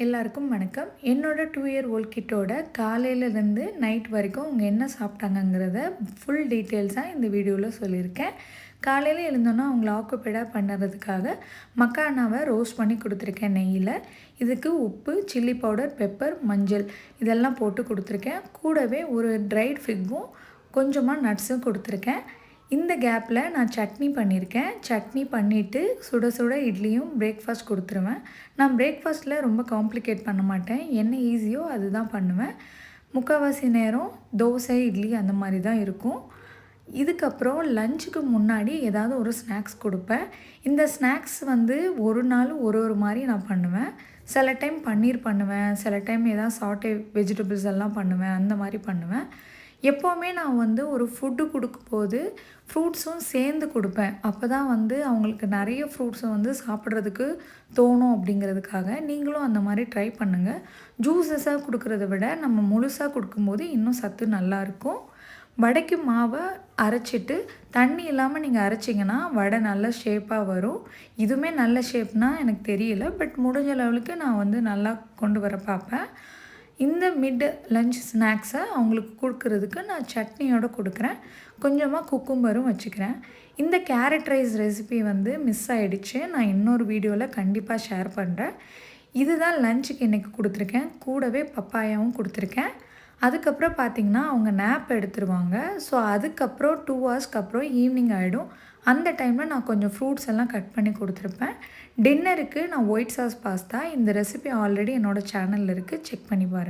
எல்லாருக்கும் வணக்கம். என்னோட 2 இயர் ஓல்ட் கிட்டோட காலையிலேருந்து நைட் வரைக்கும் அவங்க என்ன சாப்பிட்டாங்கங்கிறத ஃபுல் டீட்டெயில்ஸாக இந்த வீடியோவில் சொல்லியிருக்கேன். காலையில் எழுந்தோன்னா அவங்கள ஆக்குபைடாக பண்ணுறதுக்காக மக்கானாவை ரோஸ்ட் பண்ணி கொடுத்துருக்கேன் நெய்யில். இதுக்கு உப்பு, சில்லி பவுடர், பெப்பர், மஞ்சள் இதெல்லாம் போட்டு கொடுத்துருக்கேன். கூடவே ஒரு ட்ரைட் ஃபிக்கும் கொஞ்சமாக நட்ஸும் கொடுத்துருக்கேன். இந்த கேப்பில் நான் சட்னி பண்ணியிருக்கேன். சட்னி பண்ணிவிட்டு சுட சுட இட்லியும் பிரேக்ஃபாஸ்ட் கொடுத்துருவேன். நான் பிரேக்ஃபாஸ்ட்டில் ரொம்ப காம்ப்ளிகேட் பண்ண மாட்டேன். என்ன ஈஸியோ அதுதான் பண்ணுவேன். முக்கால்வாசி நேரம் தோசை, இட்லி அந்த மாதிரி தான் இருக்கும். இதுக்கப்புறம் லஞ்சுக்கு முன்னாடி ஏதாவது ஒரு ஸ்நாக்ஸ் கொடுப்பேன். இந்த ஸ்நாக்ஸ் ஒரு நாள் ஒரு மாதிரி நான் பண்ணுவேன். சில டைம் பன்னீர் பண்ணுவேன், சில டைம் ஏதாவது சாட்டே வெஜிடபிள்ஸ் எல்லாம் பண்ணுவேன், அந்த மாதிரி பண்ணுவேன். எப்போவுமே நான் ஒரு ஃபுட்டு கொடுக்கும்போது ஃப்ரூட்ஸும் சேர்ந்து கொடுப்பேன். அப்போ தான் அவங்களுக்கு நிறைய ஃப்ரூட்ஸை சாப்பிட்றதுக்கு தோணும் அப்படிங்கிறதுக்காக. நீங்களும் அந்த மாதிரி ட்ரை பண்ணுங்கள். ஜூஸஸாக கொடுக்குறத விட நம்ம முழுசாக கொடுக்கும்போது இன்னும் சத்து நல்லாயிருக்கும். வடைக்கு மாவை அரைச்சிட்டு தண்ணி இல்லாமல் நீங்கள் அரைச்சிங்கன்னா வடை நல்ல ஷேப்பாக வரும். இதுவுமே நல்ல ஷேப்னால் எனக்கு தெரியல, பட் முடிஞ்ச லெவலுக்கு நான் நல்லா கொண்டு வர பார்ப்பேன். இந்த மிட் லஞ்ச் ஸ்நாக்ஸை அவங்களுக்கு கொடுக்குறதுக்கு நான் சட்னியோடு கொடுக்குறேன். கொஞ்சமாக குக்கும்பரும் வச்சுக்கிறேன். இந்த கேரட் ரைஸ் ரெசிபி மிஸ் ஆகிடுச்சு. நான் இன்னொரு வீடியோவில் கண்டிப்பாக ஷேர் பண்ணுறேன். இதுதான் லஞ்சுக்கு இன்றைக்கி கொடுத்துருக்கேன். கூடவே பப்பாயாவும் கொடுத்துருக்கேன். அதுக்கப்புறம் பார்த்திங்கன்னா அவங்க நேப் எடுத்துருவாங்க. ஸோ அதுக்கப்புறம் 2 ஹவர்ஸ்க்கு அப்புறம் ஈவினிங் ஆகிடும். அந்த டைமில் நான் கொஞ்சம் ஃப்ரூட்ஸ் எல்லாம் கட் பண்ணி கொடுத்துருப்பேன். டின்னருக்கு நான் ஒயிட் சாஸ் பாஸ்தா, இந்த ரெசிபி ஆல்ரெடி என்னோடய சேனலில் இருக்குது, செக் பண்ணி பாருங்கள்.